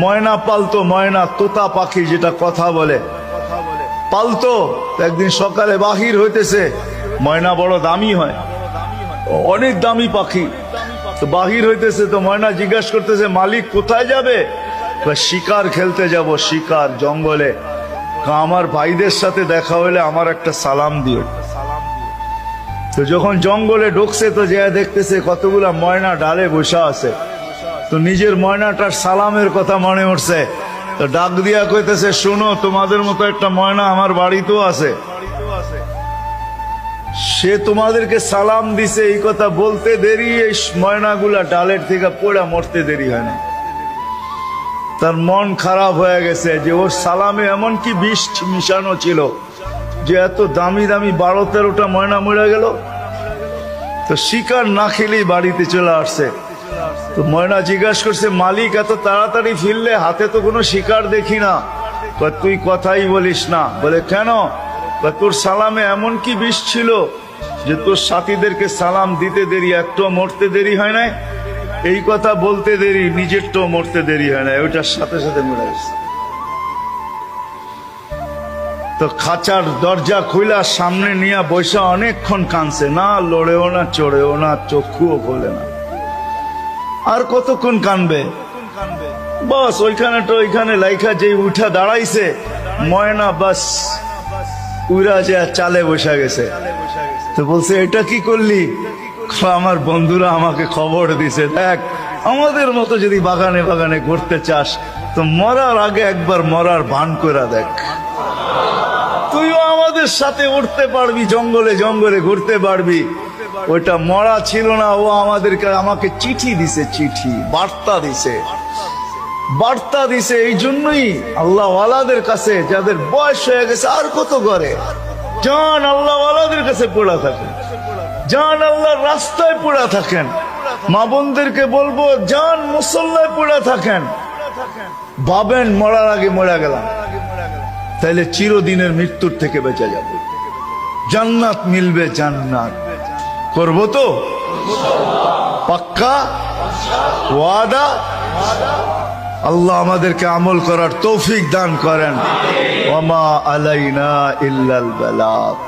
ময়না পালতো, ময়না তোতা পাখি যেটা কথা বলে পালতো। একদিন সকালে বাহির হইতেছে, ময়না বড় দামি হয়, অনেক দামি পাখি। তো বাহির হইতেছে, তো ময়না জিজ্ঞাসা করতেছে মালিক কোথায় যাবে? শিকার খেলতে যাব, শিকার জঙ্গলে। আমার ভাইদের সাথে দেখা হলে আমার একটা সালাম দিও। তো যখন জঙ্গলে ঢুকছে তো যে দেখতেছে কতগুলা ময়না ডালে বসা আছে। তো নিজের ময়নাটার সালামের কথা মনে উঠছে, তো ডাক দিয়া কইতেছে শুনো, তোমাদের মতো একটা ময়না আমার বাড়িতেও আছে, সে তোমাদেরকে সালাম দিছে। এই কথা বলতে দেরি এই ময়নাগুলা ডালের থেকে পড়া মরতে দেরি হয় না। তার মন খারাপ হয়ে গেছে যে ওর সালামে এমন কি বিষ মিশানো ছিল যে এত দামি দামি 12-13টা ময়না মরে গেল। তো শিকার না খেলেই বাড়িতে চলে আসছে। তো ময়না জিজ্ঞাসা করছে মালিক এত তাড়াতাড়ি ফিরলে, হাতে তো কোনো শিকার দেখি না। তুই কথাই বলিস না। বলে কেন? তোর সালামে এমন কি বিষ ছিল যে তোর সাথীদেরকে সালাম দিতে দেরি, একটু মরতে দেরি হয় নাই। এই কথা বলতে দেরি, নিজেরটাও মরতে দেরি হয় না, ওইটার সাথে সাথে মরে গেছে। তো খাঁচার দরজা খুইলা সামনে নিয়ে বৈশা অনেকক্ষণ কাঁদছে, না লড়েও না চড়েও না, চক্ষুও খোলে না। আর কতক্ষণ কানবে? বাস ওইখানে লাইখা যে উঠা দাঁড়াইছে ময়না, বাস উড়া যে চালে বসা গেছে। তো বলছে এটা কি করলি? আমার বন্ধুরা আমাকে খবর দিছে, দেখ আমাদের মতো যদি বাগানে বাগানে ঘুরতে চাস তো মরার আগে একবার মরার ভান করে দেখ, তুইও আমাদের সাথে উঠতে পারবি, জঙ্গলে জঙ্গলে ঘুরতে পারবি। ওইটা মরা ছিল না, ও আমাকে চিঠি দিছে, চিঠি বার্তা দিছে। এই জন্যই আল্লাহ ওয়ালাদের কাছে, যাদের বয়স হয়ে গেছে আর কত করে, জান আল্লাহ ওয়ালাদের কাছে পড়া থাকেন, জান আল্লাহর রাস্তায় পড়া থাকেন। মা বোনদেরকে বলবো জান মুসল্লায় পড়া থাকেন। ভাবেন মরার আগে মরে গেলাম, তাইলে চিরদিনের মৃত্যুর থেকে বেঁচে যাবে, জান্নাত মিলবে। জান্নাত করবো তো পাক্কা ওয়াদা? আল্লাহ আমাদেরকে আমল করার তৌফিক দান করেন। ওয়া মা আলাইনা ইল্লাল বালাগ।